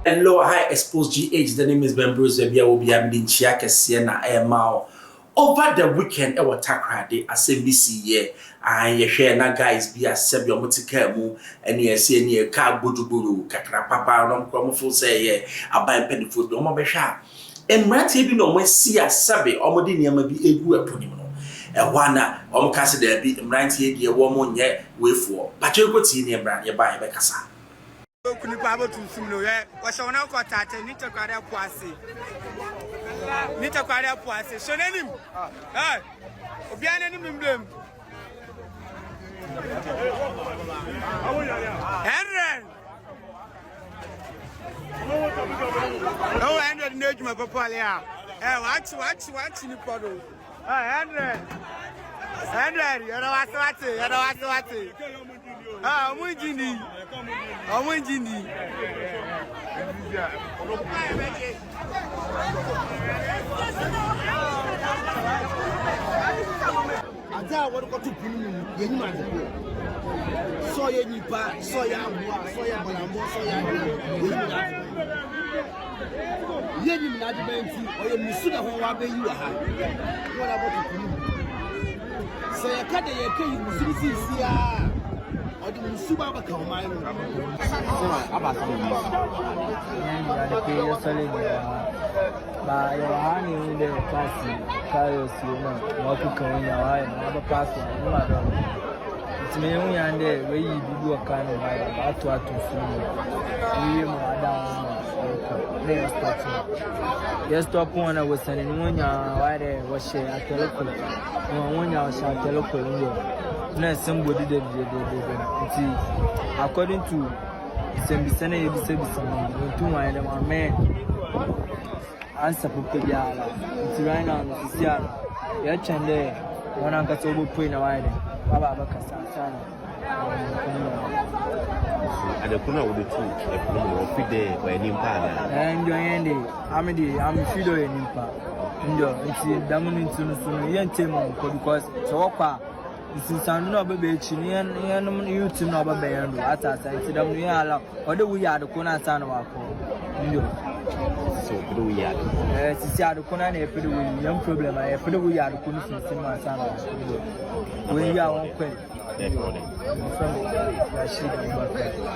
Hello, high exposed GH. The name is Ben Bruce. We will be having Chiaka Siena Mao. Over the weekend, our Takrade, SMBC year. I share na guys be a Sebio Mutikamu, and ye see near car Buduburu, Kakra Papa, Rom Cromful say, yeah, I buy penny food, no more besha. And Ratty no one see a Sabi, or Modinia may be a good ponimo. And one, Castle there be 98 year woman yet, way for. But you could see near brand, you buy a Becassa. Kuni babo tumsumno ye washaona ko tate nitakwara kwase so nanim obiana nim mblem Henry oh Henry nejuma papa le a watch ni podo Henry yara waswate Omunjini. Ada what got to pin you man. So ye nipa, so ya balambo, so ya ye ni na de benti o ye musu da ho wa be you ha. What about to pin? So ya ka de ye ke you musu sia. The Musuba Kamai about by your honey in the classy, Carlos, you know, what to come in your eye, another person. It's me and there where you do a kind of about to yes, stop one. I was sending one year, was she at telephone. 1 year, shall telephone. No, somebody did according to Sembisana, you be saying, 2 man, answer Pupiala. It's right now, it's there. One uncle over point a wide, Baba Casana. And the corner of the two, a feed there by Nimpa. And your Andy, I'm Fido and Nimpa. And you're dominant soon, because so far. Since I know baby, Chinian, you to know about Bayan, at us, I said, I'm near, or do we are the Kona San of our so do we are. Since I had a Kona, young problem, I have put we are the Kona San of when you are on quay.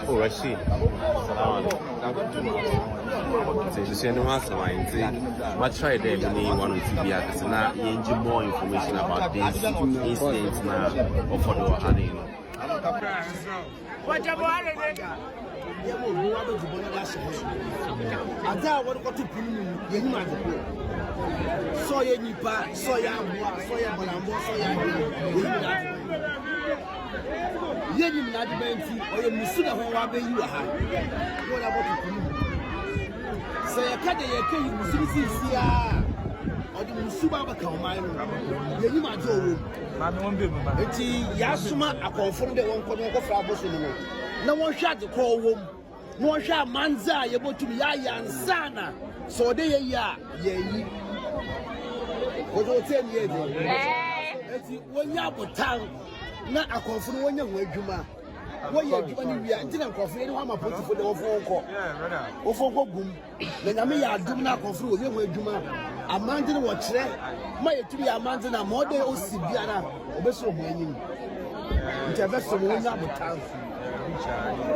Oh, Rashid. So you see, no answer. I tried them and one with TBI because now you need more information about this incident now or for the honey. What about it? I what got to pin you, so ye nipa, so ya balambo, so ya Yenim na de benti o ye musu da ho wa be you ha what about to say ya ka de ye ke you musu sia o de musu ba ba ka o mai no yenim ajo wo ma me won be mu ba enti ya suma akonfo de won ko no ko fra boso no na won hwa de ko wo no won hwa manza ye botum ya yansana so de ye ya ye yi o do tell me enti won ya botan na akonfo no wonya ho adwuma woyɛ adwuma ni wia ntina akonfo ni ho ma politifo de wofonko gum na nyame yɛ adum na akonfo wo ho adwuma amande no wo kyerɛ ma yɛturi amande na ma ɔde osi biara obeso ho anyim ntia beso mo wonya abotan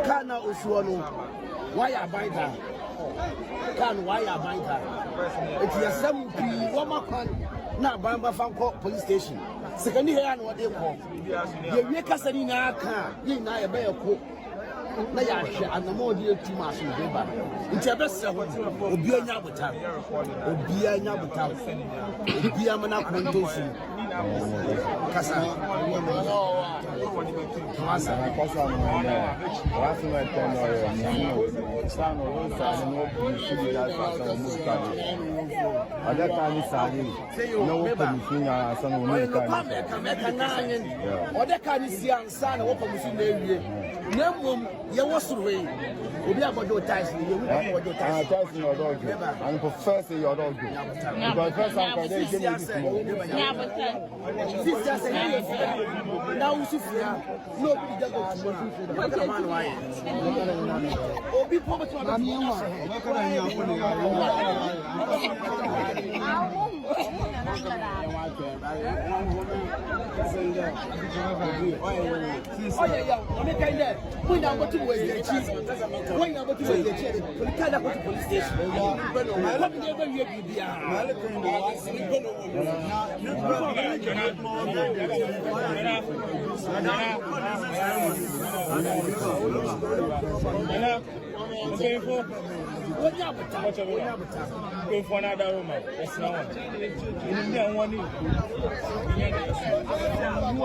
kana osuo no wayɛ abaida kan wayɛ abaida eti yɛsɛm pii wo makwan na abamba fanko police station Secondi here and what they call. You make us in our car, you know, a bear cook. Nayasha and the more dear too much in Juba. It's a best of what will be a Nabutan, or be a Nabutan, be a Manakontosi. Casa. You was away. We have got your ties. You have got your ties. And for first, your dog. Because first, I'm going to Sister say now we see no be just go to obi poverty na me nwa oh yeah me kind there when I go to where the chief when I go to where the chief we can't go to police station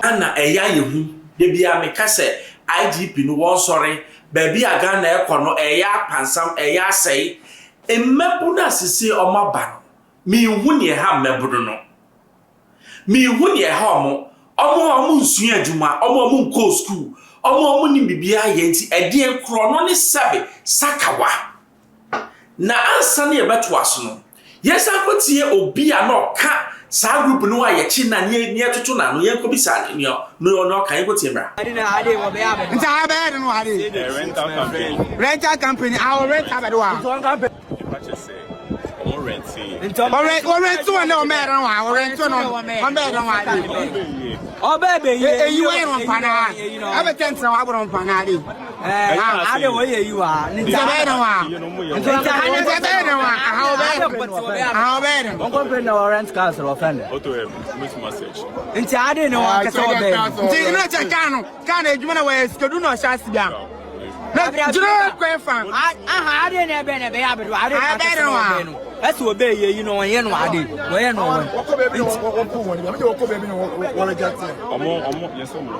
Anna eya yehu de bia me kase IGP no won sori baby aga na ekono eya pansam eya sei emmebu na sisi omaba mi hu ne ha mmebu no mi hu ne ha omo nsu adwuma omo nko school omo ni bibia ye nti ede enkro no ne sabe sakawa na ansa ne yebeto aso no yesa kotie obi a no ka sa group no aye chi na ne toto na no yenko bisa ne no kan kotie mra nta be no ade rental company our rental be do rent to no me ran wa rent to no me ran wa o bebe ye you we ron pana abe tentra wa ron pana de ade wo ye you a ni ta be ran wa nta be ran wa how be on company no rent cars or offender auto miss message nti ade no wa kasa o be nti no che kan edwuma na we skedu no sha sibia na jiro kwen fan aha ade na be ya be do ade ka no esi obey ye you know yen no ade wo yen no wo ko be bi no wo ko woni me wo ko be bi no wo reject omo yes omo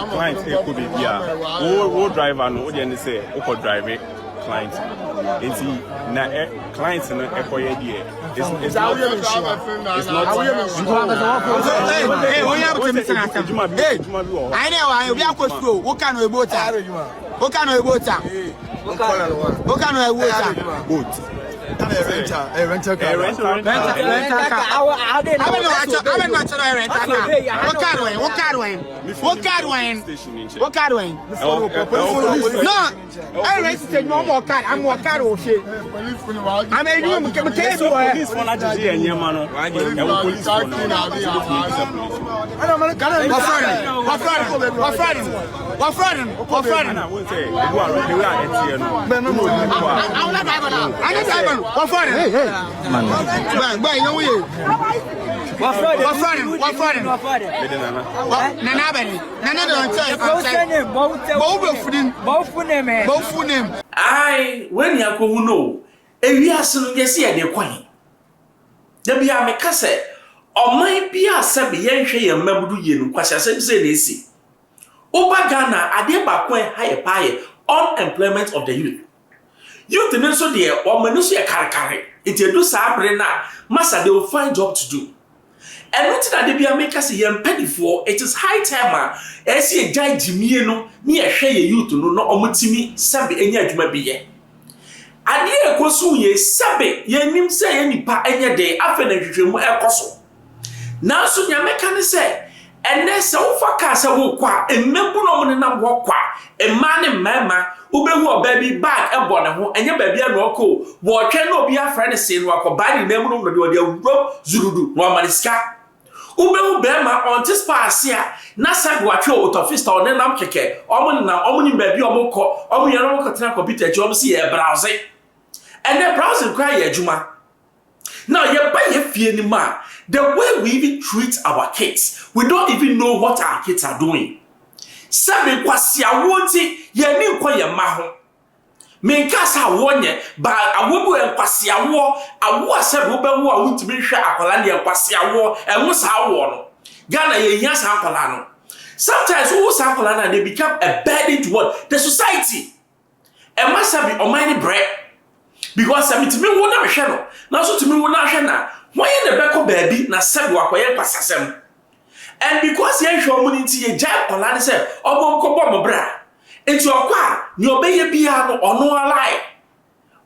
client e ko be bia wo driver no wo dey say wo ko drive client enti na client no e ko ye die it's not hey wo ya bo me sana ta juma bi ai ne wa obi akosuro wo ka no ebota Oka no water boat. Rental car. What for? Hey. Bye, you know we. What for? Nana don't tell. Both name. Ai, when you go no, ewiase no yesi e de kwan. Da bia me kase, oman bia sabe yenhwe ye mabudu ye no kwase asem se na esi. Oba Ghana ade ba kwan ha ye paaye unemployment of the youth. Youth in so there or manusia carry. It do sabre na massa they will find job to do. And not that they be make us a penny for it is high time as ye jai Jimmy no near share youth no omutimi sabe enya adwuma biye. Ade ekosu ye sabe ye nim say any pa enya day afa na hwehwemu ekoso. Na so nya meka ne say ene se wo fa ka se wo kwa emmebu no mo ne nam wo kwa emma ne mama ubehu obabi bag ebo ne ho enye baabia no ko wo twa na obi afra ne se no akoba ni namu no de awuro zurudu no amaniska ubehu bema on this pass here na sag wa twa autofista on nam keke omo ni baabi omo ko omo ye no ko tena computer chi omo si ye browse and browsing cry ye adwuma now ye ba ye fie ni ma the way we even treat our kids we don't even know what our kids are doing. Sabe kwasi awonti ye ni nkwa ye ma ho menka sa wonye ba awobu enkwasi awo asabe obawu a wuntimi hwe akwala ne enkwasi awo enwo sa awo no Ghana ye hia sa akwala no sometimes who sa akwala na they become a burden to what the society e must be omani bread because samitimi wo na hwe no na so timi wo na hwe na why the beko baby na sabe wakoye pasasem. And because ye show money nti ye jai kola ne se obo nkobo mo bra enti okwa ni obeye bia no ono alai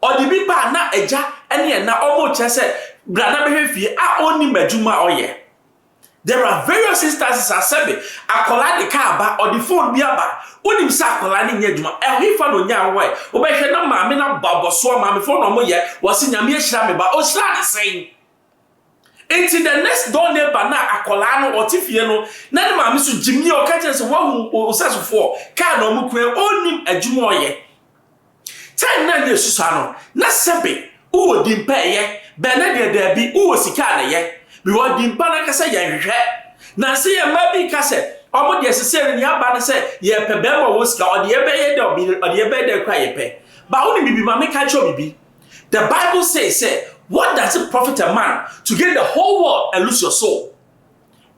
odi bi ba na eja ene na omo che se brada behwe fie a oni madwuma oye. There are various instances as said akola de car ba or the phone bi aba onim sa akola ne nya adwuma e fa no nya wo obehwe na maame na baboso maame phone no mo ye wose nyame ehira me ba o hira de sen enti the next door neighbor na akola no otifie no na ne maame so jimni o ka chense wo osasofo car no mo kure onim adwuma oye time na ne susa no na sebe wo dimpa ye be na de da bi wo sika na ye because dimpa na kase ye hwehwe na se ye mabi kase omo de sese ni aba na se ye pe be mo wo sika o de ye be ye de o de ye be de kwa ye pe ba woni bibi ma me ka cho bibi. The Bible says what does it profit a man to gain the whole world and lose your soul?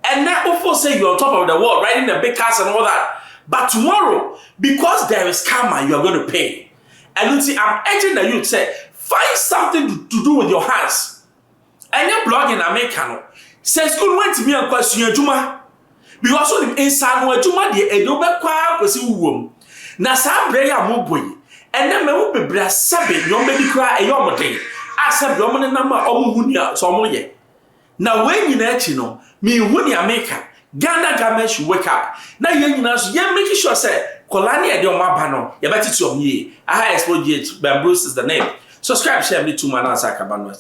And now people say you're on top of the world riding the big cars and all that, but tomorrow because there is karma you are going to pay. And you see, I'm urging the youth say find something to do with your hands. And you're blogging American. Say school went to me and question Juma. Because of the inside no Juma the edobe kwa kwesi wuwom. Na sa bre ya mo boy. And then me wo bebra sabe no me di kra e yo moden. Accept your money number omu hunia so mo ye. Na when nyina echi no, me huni America. Ghana government should wake up. Now you nyina so ye make sure say kolani e de o maba no, ye betiti om ye. Xposed B0dies is the name. Subscribe, share me to my answer kabano.